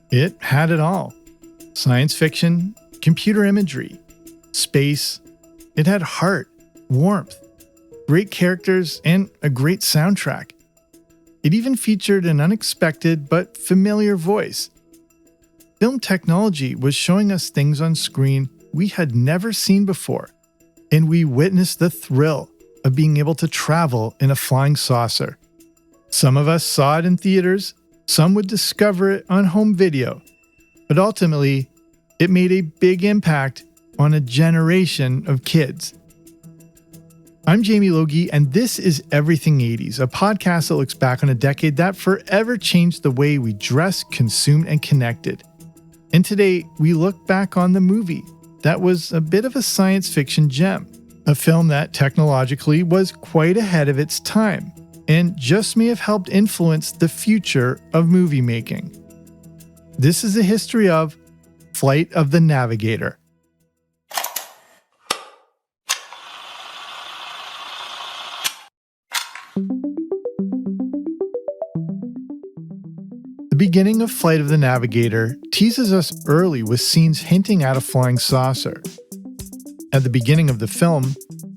It had it all. Science fiction, computer imagery, space. It had heart, warmth, great characters, and a great soundtrack. It even featured an unexpected but familiar voice. Film technology was showing us things on screen we had never seen before, and we witnessed the thrill of being able to travel in a flying saucer. Some of us saw it in theaters, some would discover it on home video, but ultimately, it made a big impact on a generation of kids. I'm Jamie Logie, and this is Everything 80s, a podcast that looks back on a decade that forever changed the way we dress, consumed, and connected. And today, we look back on the movie that was a bit of a science fiction gem, a film that technologically was quite ahead of its time, and just may have helped influence the future of movie making. This is the history of Flight of the Navigator. The beginning of Flight of the Navigator teases us early with scenes hinting at a flying saucer. At the beginning of the film,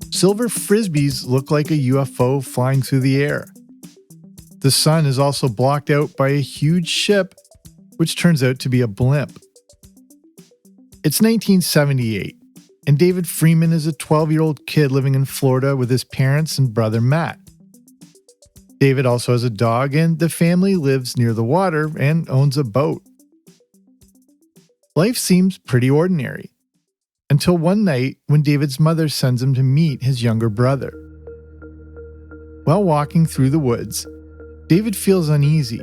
silver frisbees look like a UFO flying through the air. The sun is also blocked out by a huge ship, which turns out to be a blimp. It's 1978, and David Freeman is a 12-year-old kid living in Florida with his parents and brother Matt. David also has a dog, and the family lives near the water and owns a boat. Life seems pretty ordinary, until one night when David's mother sends him to meet his younger brother. While walking through the woods, David feels uneasy.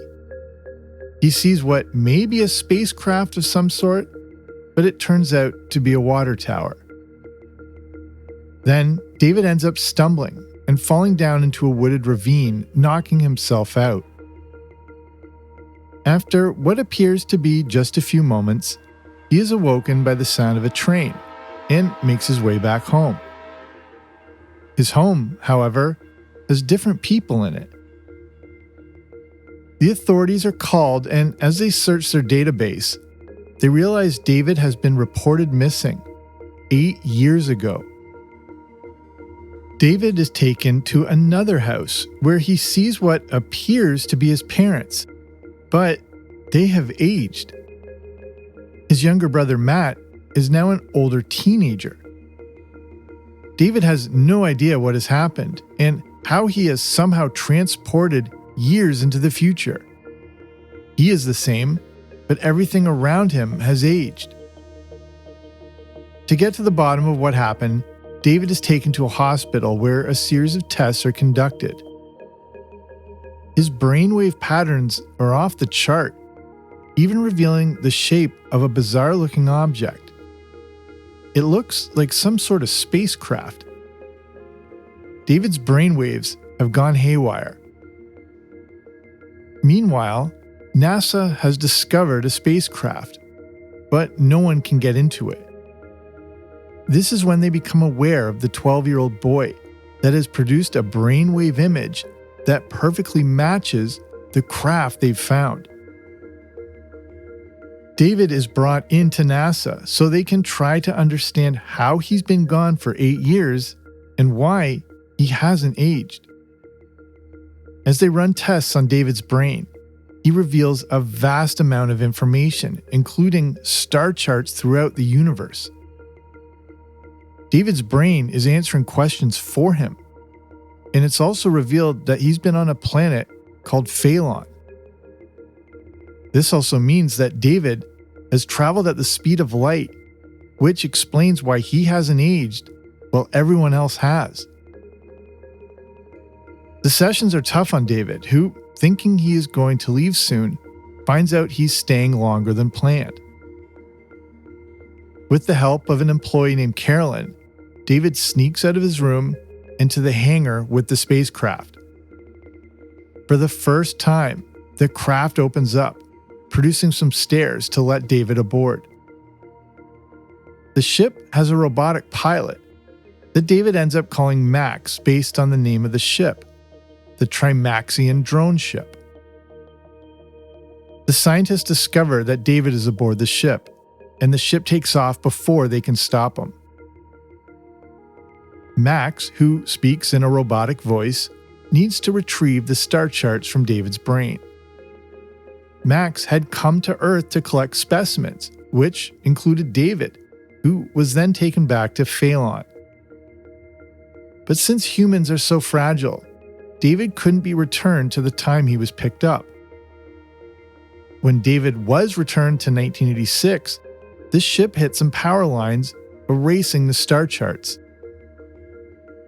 He sees what may be a spacecraft of some sort, but it turns out to be a water tower. Then, David ends up stumbling and falling down into a wooded ravine, knocking himself out. After what appears to be just a few moments, he is awoken by the sound of a train and makes his way back home. His home, however, has different people in it. The authorities are called, and as they search their database, they realize David has been reported missing 8 years ago. David is taken to another house where he sees what appears to be his parents, but they have aged. His younger brother Matt is now an older teenager. David has no idea what has happened and how he has somehow transported years into the future. He is the same, but everything around him has aged. To get to the bottom of what happened, David is taken to a hospital where a series of tests are conducted. His brainwave patterns are off the chart, even revealing the shape of a bizarre-looking object. It looks like some sort of spacecraft. David's brainwaves have gone haywire. Meanwhile, NASA has discovered a spacecraft, but no one can get into it. This is when they become aware of the 12-year-old boy that has produced a brainwave image that perfectly matches the craft they've found. David is brought into NASA so they can try to understand how he's been gone for 8 years and why he hasn't aged. As they run tests on David's brain, he reveals a vast amount of information, including star charts throughout the universe. David's brain is answering questions for him, and it's also revealed that he's been on a planet called Phalon. This also means that David has traveled at the speed of light, which explains why he hasn't aged while everyone else has. The sessions are tough on David, who, thinking he is going to leave soon, finds out he's staying longer than planned. With the help of an employee named Carolyn, David sneaks out of his room into the hangar with the spacecraft. For the first time, the craft opens up, producing some stairs to let David aboard. The ship has a robotic pilot that David ends up calling Max based on the name of the ship, the Trimaxian drone ship. The scientists discover that David is aboard the ship, and the ship takes off before they can stop him. Max, who speaks in a robotic voice, needs to retrieve the star charts from David's brain. Max had come to Earth to collect specimens, which included David, who was then taken back to Phelan. But since humans are so fragile, David couldn't be returned to the time he was picked up. When David was returned to 1986, the ship hit some power lines, erasing the star charts.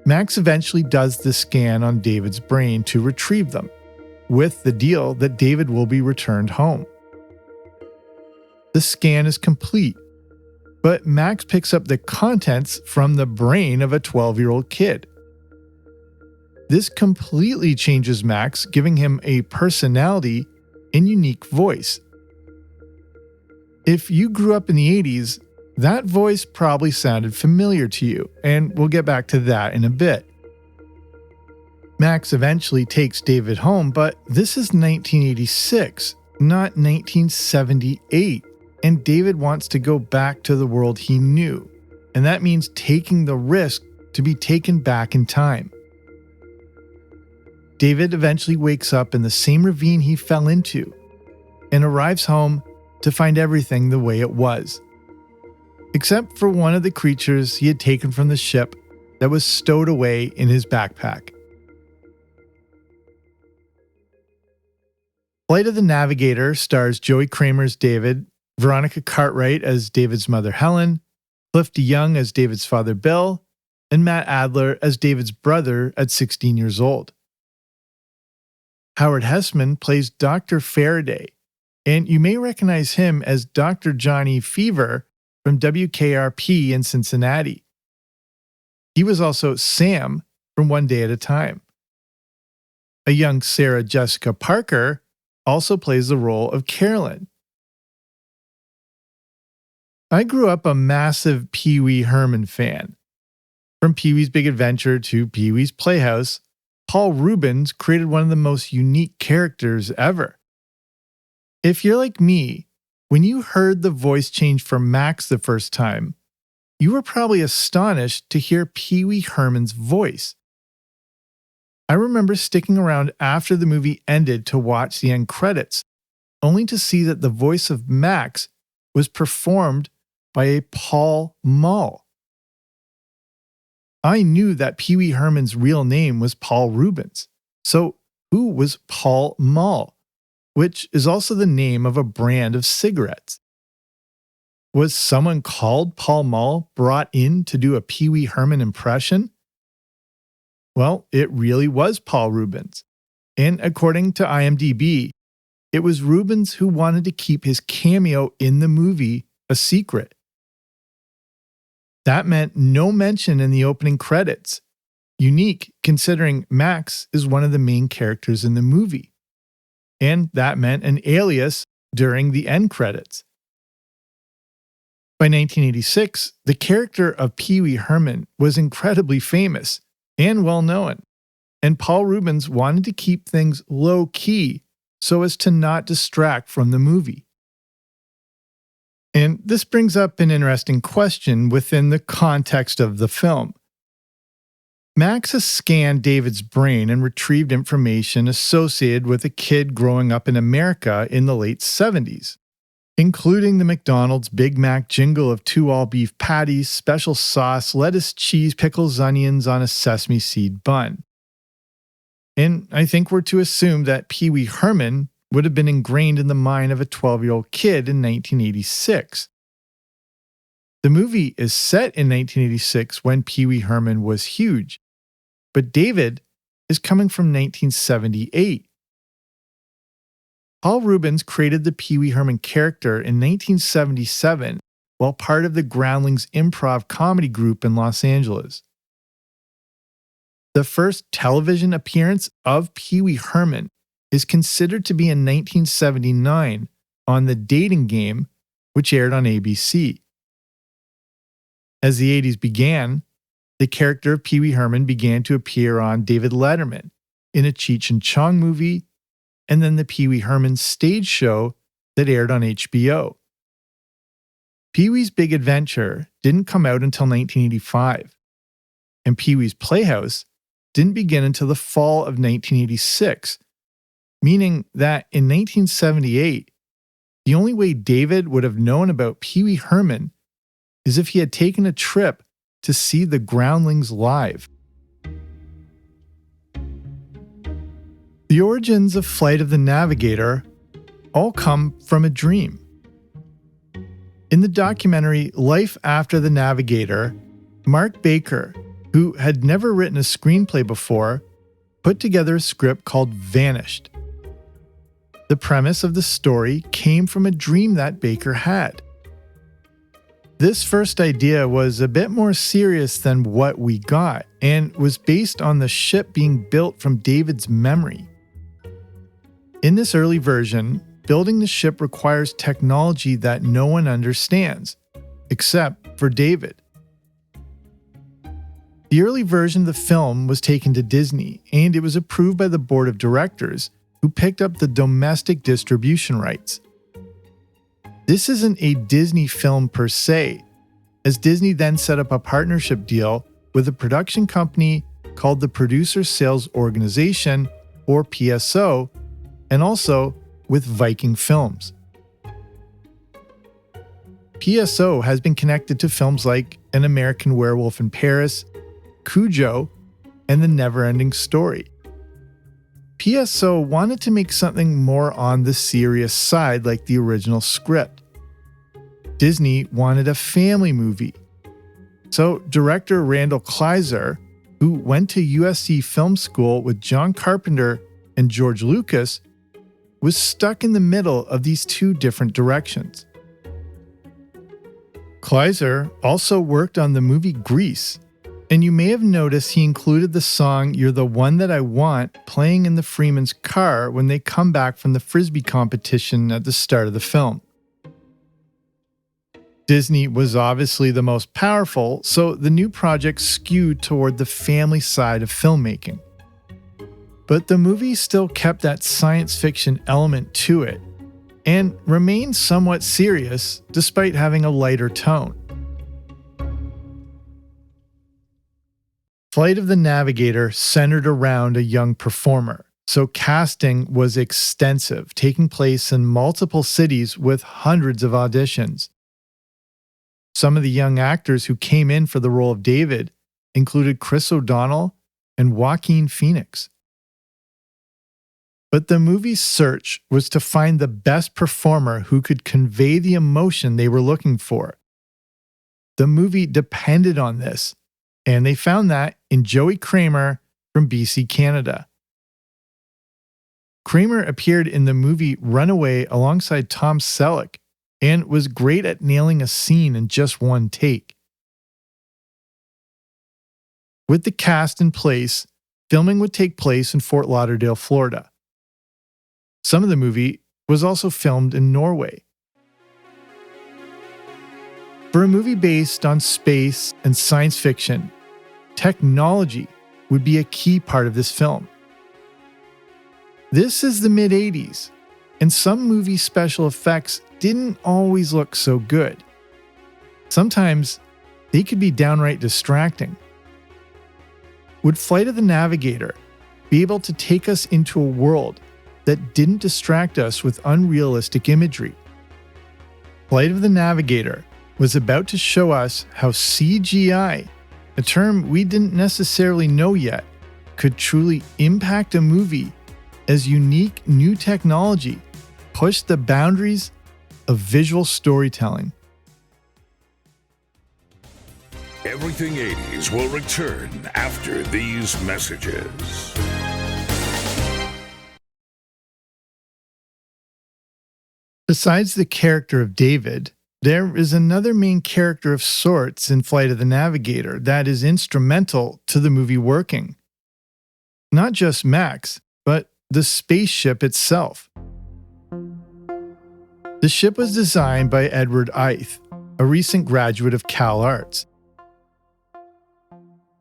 Max eventually does the scan on David's brain to retrieve them, with the deal that David will be returned home. The scan is complete, but Max picks up the contents from the brain of a 12-year-old kid. This completely changes Max, giving him a personality and unique voice. If you grew up in the 80s, that voice probably sounded familiar to you, and we'll get back to that in a bit. Max eventually takes David home, but this is 1986, not 1978, and David wants to go back to the world he knew, and that means taking the risk to be taken back in time. David eventually wakes up in the same ravine he fell into, and arrives home to find everything the way it was, except for one of the creatures he had taken from the ship that was stowed away in his backpack. Flight of the Navigator stars Joey Kramer as David, Veronica Cartwright as David's mother Helen, Cliff DeYoung as David's father Bill, and Matt Adler as David's brother at 16 years old. Howard Hessman plays Dr. Faraday, and you may recognize him as Dr. Johnny Fever from WKRP in Cincinnati. He was also Sam from One Day at a Time. A young Sarah Jessica Parker also plays the role of Carolyn. I grew up a massive Pee Wee Herman fan. From Pee-wee's Big Adventure to Pee-wee's Playhouse, Paul Reubens created one of the most unique characters ever. If you're like me, when you heard the voice change for Max the first time, you were probably astonished to hear Pee Wee Herman's voice. I remember sticking around after the movie ended to watch the end credits, only to see that the voice of Max was performed by a Paul Mall. I knew that Pee Wee Herman's real name was Paul Reubens. So who was Paul Mall, which is also the name of a brand of cigarettes? Was someone called Paul Mall brought in to do a Pee Wee Herman impression? Well, it really was Paul Reubens. And according to IMDb, it was Reubens who wanted to keep his cameo in the movie a secret. That meant no mention in the opening credits, unique considering Max is one of the main characters in the movie. And that meant an alias during the end credits. By 1986, the character of Pee Wee Herman was incredibly famous and well-known, and Paul Reubens wanted to keep things low-key so as to not distract from the movie. And this brings up an interesting question within the context of the film. Max has scanned David's brain and retrieved information associated with a kid growing up in America in the late 70s, including the McDonald's Big Mac jingle of 2 all-beef patties, special sauce, lettuce, cheese, pickles, onions on a sesame seed bun. And I think we're to assume that Pee Wee Herman would have been ingrained in the mind of a 12-year-old kid in 1986. The movie is set in 1986 when Pee Wee Herman was huge, but David is coming from 1978. Paul Reubens created the Pee Wee Herman character in 1977 while part of the Groundlings improv comedy group in Los Angeles. The first television appearance of Pee Wee Herman is considered to be in 1979 on The Dating Game, which aired on ABC. As the 80s began, the character of Pee Wee Herman began to appear on David Letterman, in a Cheech and Chong movie, and then the Pee Wee Herman stage show that aired on HBO. Pee-wee's Big Adventure didn't come out until 1985, and Pee-wee's Playhouse didn't begin until the fall of 1986, meaning that in 1978, the only way David would have known about Pee-wee Herman is if he had taken a trip to see the Groundlings live. The origins of Flight of the Navigator all come from a dream. In the documentary Life After the Navigator, Mark Baker, who had never written a screenplay before, put together a script called Vanished. The premise of the story came from a dream that Baker had. This first idea was a bit more serious than what we got and was based on the ship being built from David's memory. In this early version, building the ship requires technology that no one understands, except for David. The early version of the film was taken to Disney, and it was approved by the board of directors, who picked up the domestic distribution rights. This isn't a Disney film per se, as Disney then set up a partnership deal with a production company called the Producer Sales Organization, or PSO, and also with Viking Films. PSO has been connected to films like An American Werewolf in Paris, Cujo, and The Neverending Story. PSO wanted to make something more on the serious side like the original script. Disney wanted a family movie. So director Randall Kleiser, who went to USC Film School with John Carpenter and George Lucas, was stuck in the middle of these two different directions. Kleiser also worked on the movie Grease, and you may have noticed he included the song You're the One That I Want playing in the Freeman's car when they come back from the Frisbee competition at the start of the film. Disney was obviously the most powerful, so the new project skewed toward the family side of filmmaking. But the movie still kept that science fiction element to it, and remained somewhat serious despite having a lighter tone. Flight of the Navigator centered around a young performer, so casting was extensive, taking place in multiple cities with hundreds of auditions. Some of the young actors who came in for the role of David included Chris O'Donnell and Joaquin Phoenix. But the movie's search was to find the best performer who could convey the emotion they were looking for. The movie depended on this, and they found that in Joey Kramer from BC, Canada. Kramer appeared in the movie Runaway alongside Tom Selleck and was great at nailing a scene in just one take. With the cast in place, filming would take place in Fort Lauderdale, Florida. Some of the movie was also filmed in Norway. For a movie based on space and science fiction, technology would be a key part of this film. This is the mid-80s, and some movie special effects didn't always look so good. Sometimes they could be downright distracting. Would Flight of the Navigator be able to take us into a world that didn't distract us with unrealistic imagery? Flight of the Navigator was about to show us how CGI, a term we didn't necessarily know yet, could truly impact a movie as unique new technology pushed the boundaries of visual storytelling. Everything 80s will return after these messages. Besides the character of David, there is another main character of sorts in Flight of the Navigator that is instrumental to the movie working. Not just Max, but the spaceship itself. The ship was designed by Edward Ith, a recent graduate of Cal Arts.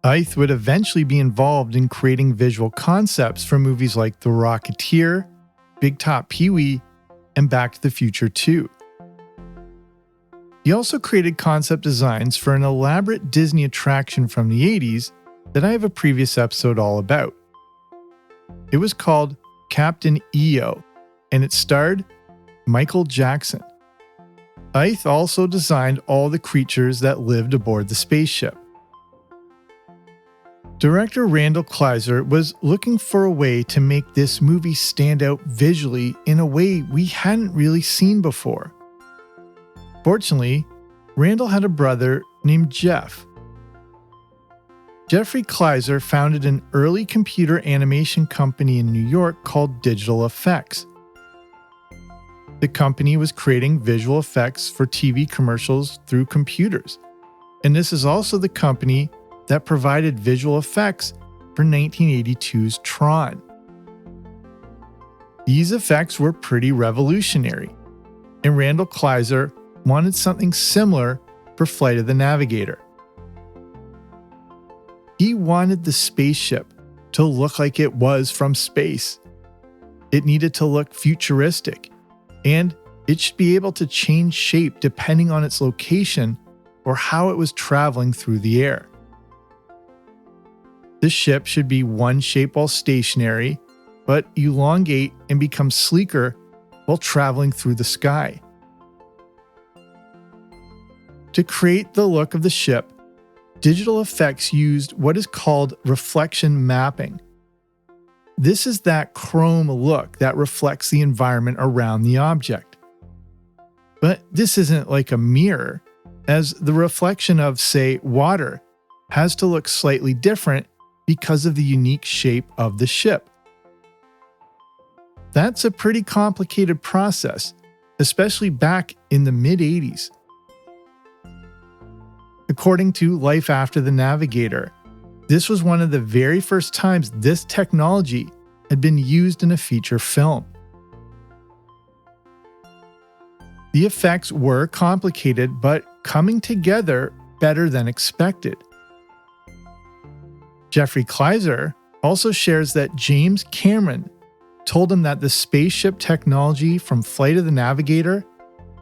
Ith would eventually be involved in creating visual concepts for movies like The Rocketeer, Big Top Pee-wee, and Back to the Future 2. He also created concept designs for an elaborate Disney attraction from the 80s that I have a previous episode all about. It was called Captain EO, and it starred Michael Jackson. Ith also designed all the creatures that lived aboard the spaceship. Director Randall Kleiser was looking for a way to make this movie stand out visually in a way we hadn't really seen before. Fortunately, Randall had a brother named Jeff. Jeffrey Kleiser founded an early computer animation company in New York called Digital Effects. The company was creating visual effects for TV commercials through computers, and this is also the company that provided visual effects for 1982's Tron. These effects were pretty revolutionary, and Randall Kleiser wanted something similar for Flight of the Navigator. He wanted the spaceship to look like it was from space. It needed to look futuristic, and it should be able to change shape depending on its location or how it was traveling through the air. The ship should be one shape while stationary, but elongate and become sleeker while traveling through the sky. To create the look of the ship, Digital Effects used what is called reflection mapping. This is that chrome look that reflects the environment around the object. But this isn't like a mirror, as the reflection of, say, water has to look slightly different because of the unique shape of the ship. That's a pretty complicated process, especially back in the mid-80s. According to Life After the Navigator, this was one of the very first times this technology had been used in a feature film. The effects were complicated, but coming together better than expected. Jeffrey Kleiser also shares that James Cameron told him that the spaceship technology from Flight of the Navigator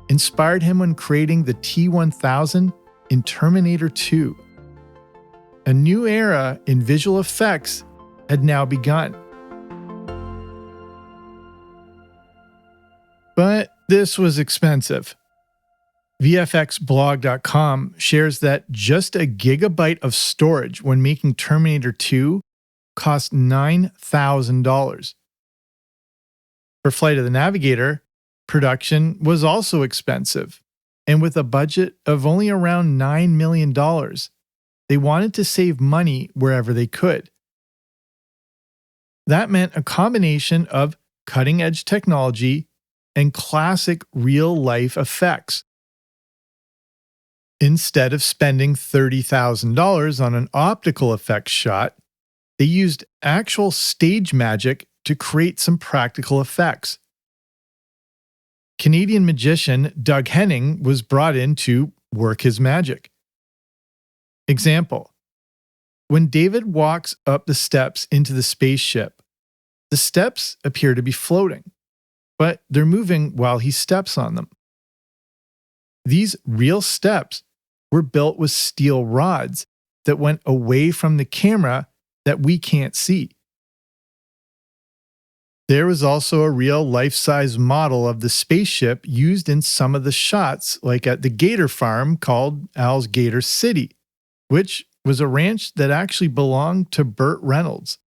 inspired him when creating the T-1000 in Terminator 2. A new era in visual effects had now begun. But this was expensive. VFXblog.com shares that just a gigabyte of storage when making Terminator 2 cost $9,000. For Flight of the Navigator, production was also expensive, and with a budget of only around $9 million, they wanted to save money wherever they could. That meant a combination of cutting-edge technology and classic real-life effects. Instead of spending $30,000 on an optical effects shot, they used actual stage magic to create some practical effects. Canadian magician Doug Henning was brought in to work his magic. Example: when David walks up the steps into the spaceship, the steps appear to be floating, but they're moving while he steps on them. These real steps were built with steel rods that went away from the camera that we can't see. There was also a real life-size model of the spaceship used in some of the shots, like at the Gator farm called Al's Gator City, which was a ranch that actually belonged to Burt Reynolds.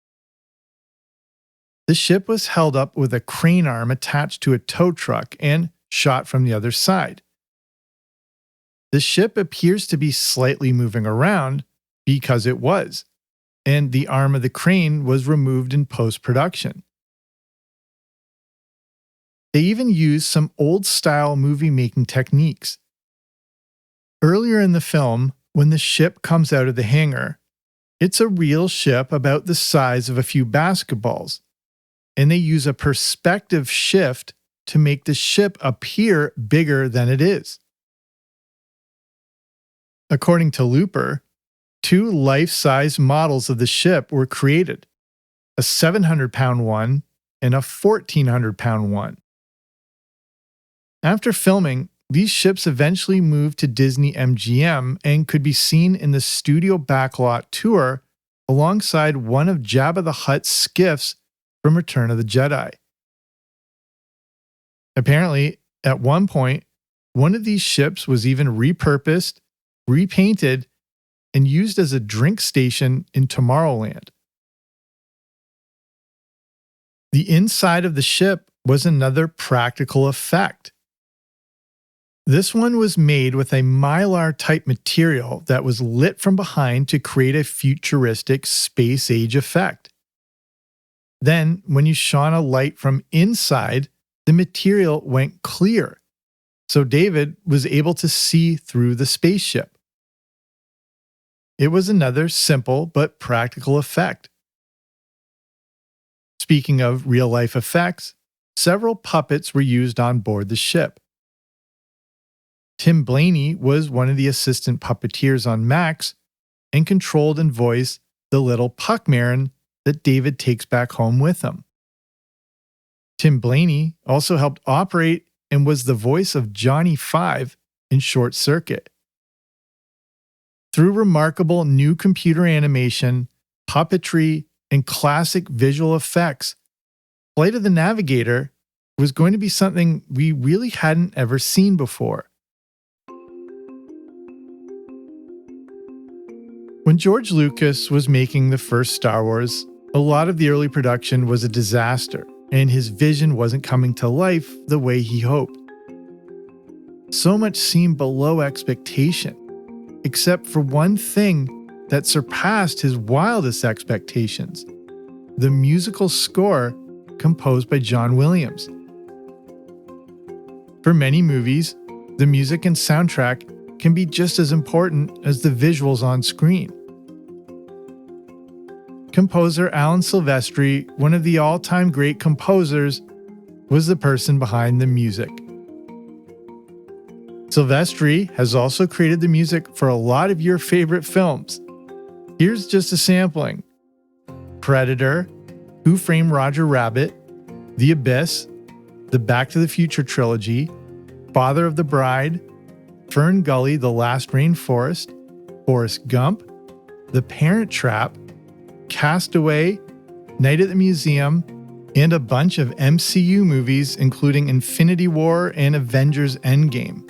The ship was held up with a crane arm attached to a tow truck and shot from the other side. The ship appears to be slightly moving around because it was, and the arm of the crane was removed in post-production. They even used some old-style movie-making techniques. Earlier in the film, when the ship comes out of the hangar, it's a real ship about the size of a few basketballs, and they use a perspective shift to make the ship appear bigger than it is. According to Looper, 2 life-size models of the ship were created, a 700-pound one and a 1,400-pound one. After filming, these ships eventually moved to Disney MGM and could be seen in the studio backlot tour alongside one of Jabba the Hutt's skiffs from Return of the Jedi. Apparently, at one point, one of these ships was even repurposed, repainted, and used as a drink station in Tomorrowland. The inside of the ship was another practical effect. This one was made with a mylar-type material that was lit from behind to create a futuristic space-age effect. Then, when you shone a light from inside, the material went clear, so David was able to see through the spaceship. It was another simple but practical effect. Speaking of real-life effects, several puppets were used on board the ship. Tim Blaney was one of the assistant puppeteers on Max and controlled and voiced the little Puckmarin that David takes back home with him. Tim Blaney also helped operate and was the voice of Johnny Five in Short Circuit. Through remarkable new computer animation, puppetry, and classic visual effects, Flight of the Navigator was going to be something we really hadn't ever seen before. When George Lucas was making the first Star Wars, a lot of the early production was a disaster, and his vision wasn't coming to life the way he hoped. So much seemed below expectation, except for one thing that surpassed his wildest expectations: the musical score composed by John Williams. For many movies, the music and soundtrack can be just as important as the visuals on screen. Composer Alan Silvestri, one of the all-time great composers, was the person behind the music. Silvestri has also created the music for a lot of your favorite films. Here's just a sampling: Predator, Who Framed Roger Rabbit, The Abyss, the Back to the Future trilogy, Father of the Bride, Fern Gully, The Last Rainforest, Forrest Gump, The Parent Trap, Castaway, Night at the Museum, and a bunch of MCU movies including Infinity War and Avengers Endgame.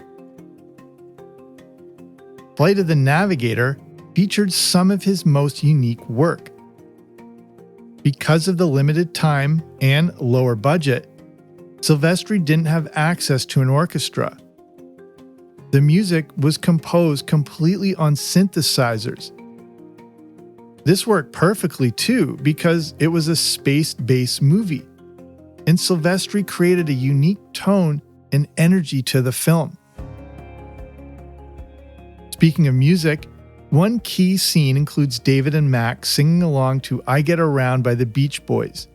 Flight of the Navigator featured some of his most unique work. Because of the limited time and lower budget, Silvestri didn't have access to an orchestra. The music was composed completely on synthesizers. This worked perfectly too because it was a space-based movie, and Silvestri created a unique tone and energy to the film. Speaking of music, one key scene includes David and Max singing along to I Get Around by the Beach Boys,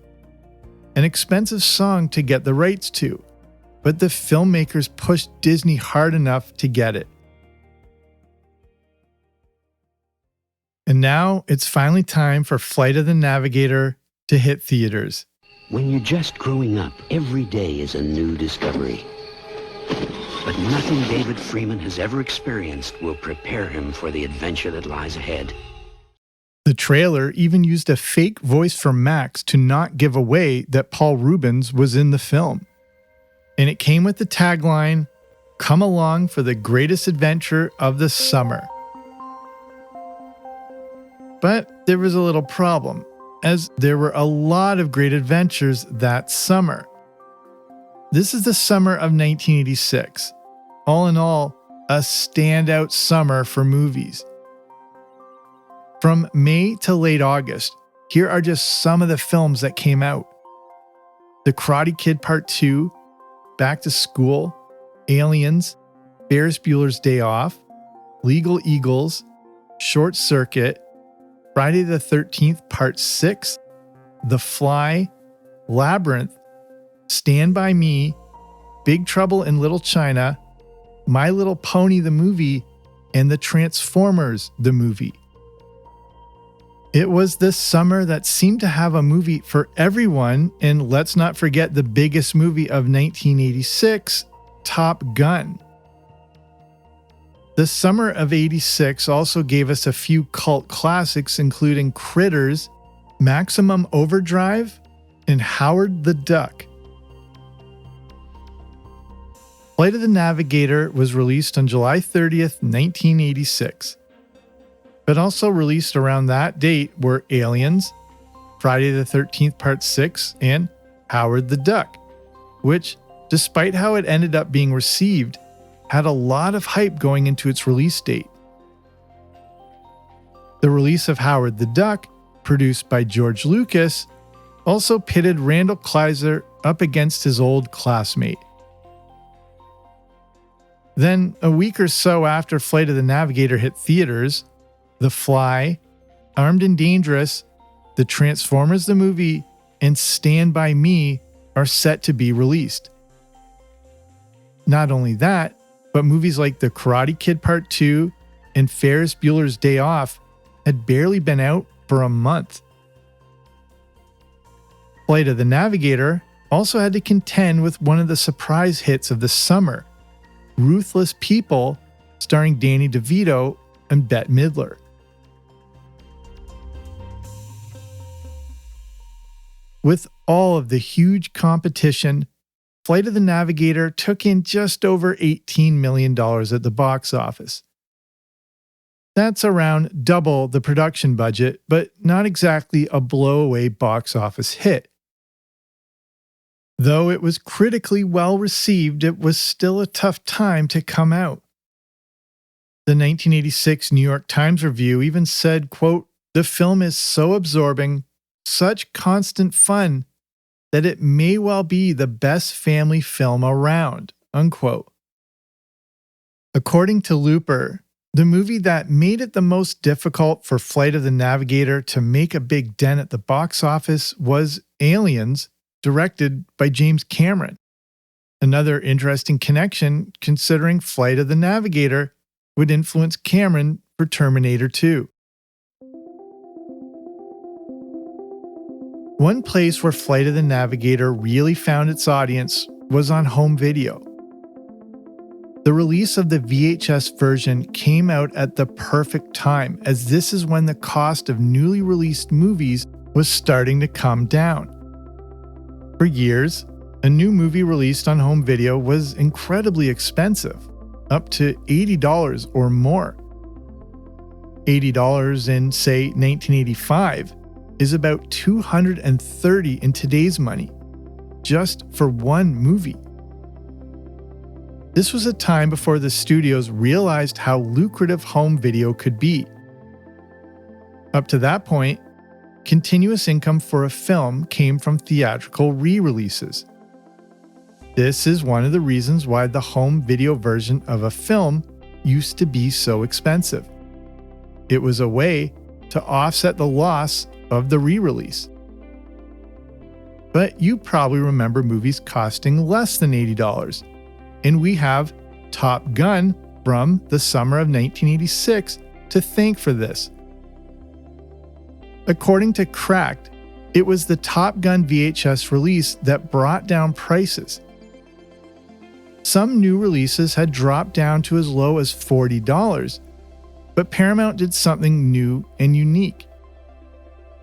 an expensive song to get the rights to, but the filmmakers pushed Disney hard enough to get it. And now it's finally time for Flight of the Navigator to hit theaters. When you're just growing up, every day is a new discovery. But nothing David Freeman has ever experienced will prepare him for the adventure that lies ahead. The trailer even used a fake voice from Max to not give away that Paul Rubens was in the film. And it came with the tagline, "Come along for the greatest adventure of the summer." But there was a little problem, as there were a lot of great adventures that summer. This is the summer of 1986. All in all, a standout summer for movies. From May to late August, here are just some of the films that came out: The Karate Kid Part 2, Back to School, Aliens, Ferris Bueller's Day Off, Legal Eagles, Short Circuit, Friday the 13th Part 6, The Fly, Labyrinth, Stand By Me, Big Trouble in Little China, My Little Pony the movie, and The Transformers the movie. It was this summer that seemed to have a movie for everyone, and let's not forget the biggest movie of 1986, Top Gun. The summer of '86 also gave us a few cult classics, including Critters, Maximum Overdrive, and Howard the Duck. Flight of the Navigator was released on July 30th, 1986. But also released around that date were Aliens, Friday the 13th Part 6, and Howard the Duck, which, despite how it ended up being received, had a lot of hype going into its release date. The release of Howard the Duck, produced by George Lucas, also pitted Randall Kleiser up against his old classmate. Then, a week or so after Flight of the Navigator hit theaters, The Fly, Armed and Dangerous, The Transformers the Movie, and Stand By Me are set to be released. Not only that, but movies like The Karate Kid Part 2 and Ferris Bueller's Day Off had barely been out for a month. Flight of the Navigator also had to contend with one of the surprise hits of the summer, Ruthless People, starring Danny DeVito and Bette Midler. With all of the huge competition, Flight of the Navigator took in just over $18 million at the box office. That's around double the production budget, but not exactly a blow-away box office hit. Though it was critically well received, it was still a tough time to come out. The 1986 New York Times review even said, quote, "The film is so absorbing, such constant fun, that it may well be the best family film around," unquote. According to Looper, the movie that made it the most difficult for Flight of the Navigator to make a big dent at the box office was Aliens, directed by James Cameron. Another interesting connection, considering Flight of the Navigator would influence Cameron for Terminator 2. One place where Flight of the Navigator really found its audience was on home video. The release of the VHS version came out at the perfect time, as this is when the cost of newly released movies was starting to come down. For years, a new movie released on home video was incredibly expensive, up to $80 or more. $80 in, say, 1985 is about $230 in today's money, just for one movie. This was a time before the studios realized how lucrative home video could be. Up to that point, continuous income for a film came from theatrical re-releases. This is one of the reasons why the home video version of a film used to be so expensive. It was a way to offset the loss of the re-release. But you probably remember movies costing less than $80, and we have Top Gun from the summer of 1986 to thank for this. According to Cracked, it was the Top Gun VHS release that brought down prices. Some new releases had dropped down to as low as $40, but Paramount did something new and unique.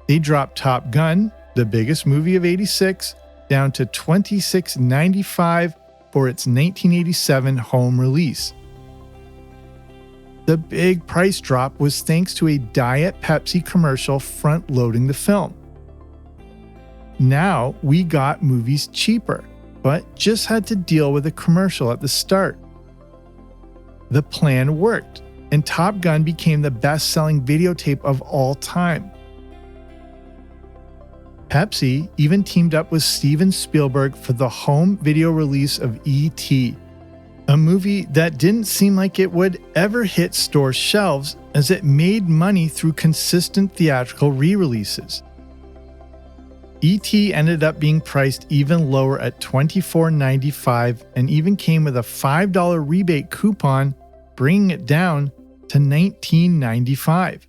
They dropped Top Gun, the biggest movie of '86, down to $26.95 for its 1987 home release. The big price drop was thanks to a Diet Pepsi commercial front-loading the film. Now we got movies cheaper, but just had to deal with a commercial at the start. The plan worked, and Top Gun became the best-selling videotape of all time. Pepsi even teamed up with Steven Spielberg for the home video release of E.T., a movie that didn't seem like it would ever hit store shelves, as it made money through consistent theatrical re-releases. E.T. ended up being priced even lower at $24.95 and even came with a $5 rebate coupon, bringing it down to $19.95.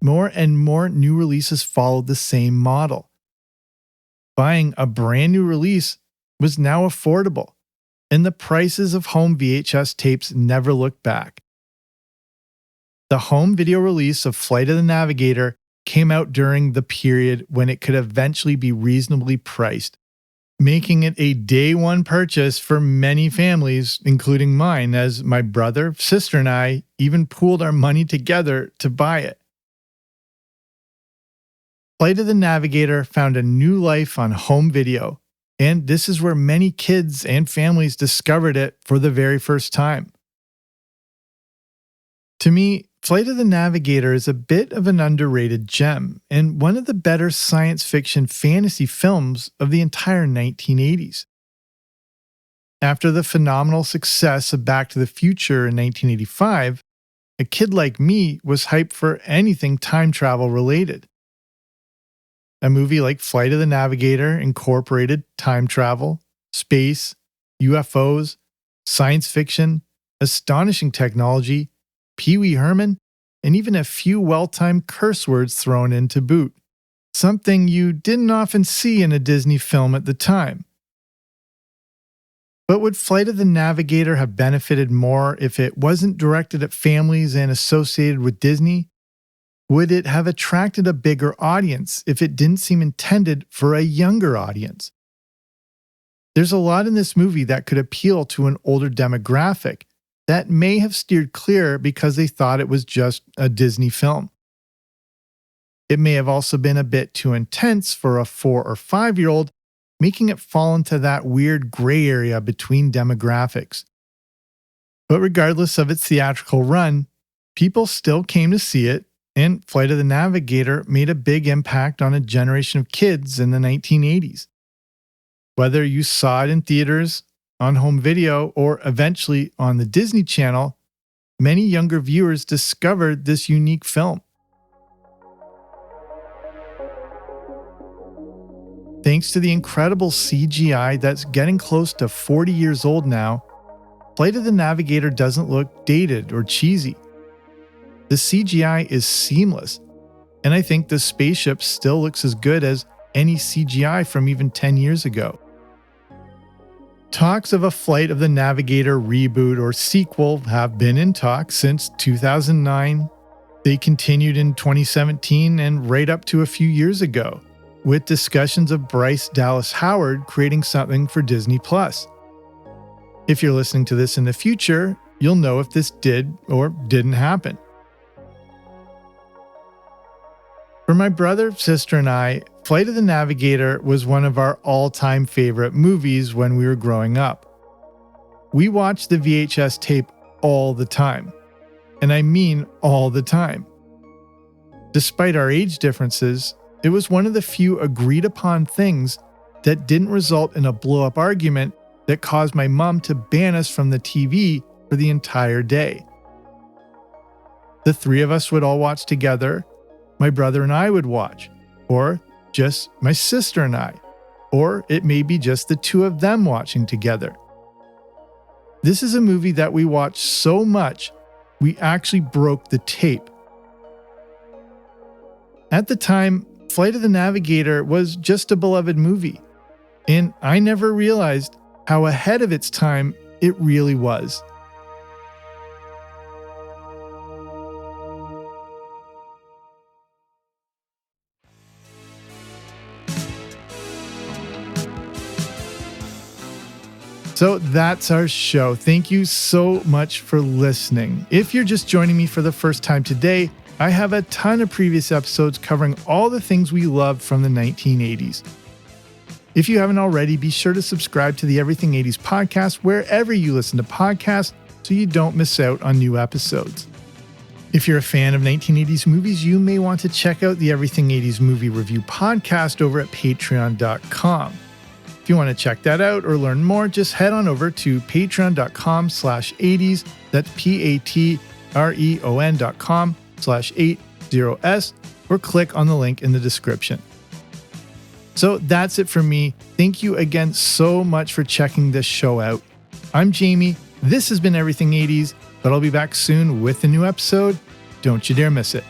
More and more new releases followed the same model. Buying a brand new release was now affordable, and the prices of home VHS tapes never looked back. The home video release of Flight of the Navigator came out during the period when it could eventually be reasonably priced, making it a day one purchase for many families, including mine, as my brother, sister, and I even pooled our money together to buy it. Flight of the Navigator found a new life on home video, and this is where many kids and families discovered it for the very first time. To me, Flight of the Navigator is a bit of an underrated gem and one of the better science fiction fantasy films of the entire 1980s. After the phenomenal success of Back to the Future in 1985, a kid like me was hyped for anything time travel related. A movie like Flight of the Navigator incorporated time travel, space, UFOs, science fiction, astonishing technology, Pee Wee Herman, and even a few well-timed curse words thrown in to boot. Something you didn't often see in a Disney film at the time. But would Flight of the Navigator have benefited more if it wasn't directed at families and associated with Disney? Would it have attracted a bigger audience if it didn't seem intended for a younger audience? There's a lot in this movie that could appeal to an older demographic that may have steered clear because they thought it was just a Disney film. It may have also been a bit too intense for a 4 or 5-year-old, making it fall into that weird gray area between demographics. But regardless of its theatrical run, people still came to see it, and Flight of the Navigator made a big impact on a generation of kids in the 1980s. Whether you saw it in theaters, on home video, or eventually on the Disney Channel, many younger viewers discovered this unique film. Thanks to the incredible CGI that's getting close to 40 years old now, Flight of the Navigator doesn't look dated or cheesy. The CGI is seamless, and I think the spaceship still looks as good as any CGI from even 10 years ago. Talks of a Flight of the Navigator reboot or sequel have been in talks since 2009. They continued in 2017 and right up to a few years ago, with discussions of Bryce Dallas Howard creating something for Disney+. If you're listening to this in the future, you'll know if this did or didn't happen. For my brother, sister, and I, Flight of the Navigator was one of our all-time favorite movies when we were growing up. We watched the VHS tape all the time. And I mean all the time. Despite our age differences, it was one of the few agreed-upon things that didn't result in a blow-up argument that caused my mom to ban us from the TV for the entire day. The three of us would all watch together. My brother and I would watch, or just my sister and I, or it may be just the two of them watching together. This is a movie that we watched so much, we actually broke the tape. At the time, Flight of the Navigator was just a beloved movie, and I never realized how ahead of its time it really was. So that's our show. Thank you so much for listening. If you're just joining me for the first time today, I have a ton of previous episodes covering all the things we loved from the 1980s. If you haven't already, be sure to subscribe to the Everything 80s podcast wherever you listen to podcasts so you don't miss out on new episodes. If you're a fan of 1980s movies, you may want to check out the Everything 80s Movie Review podcast over at patreon.com. If you want to check that out or learn more, just head on over to patreon.com/80s. That's patreon.com/80s, or click on the link in the description. So that's it for me. Thank you again so much for checking this show out. I'm Jamie. This has been Everything 80s, but I'll be back soon with a new episode. Don't you dare miss it.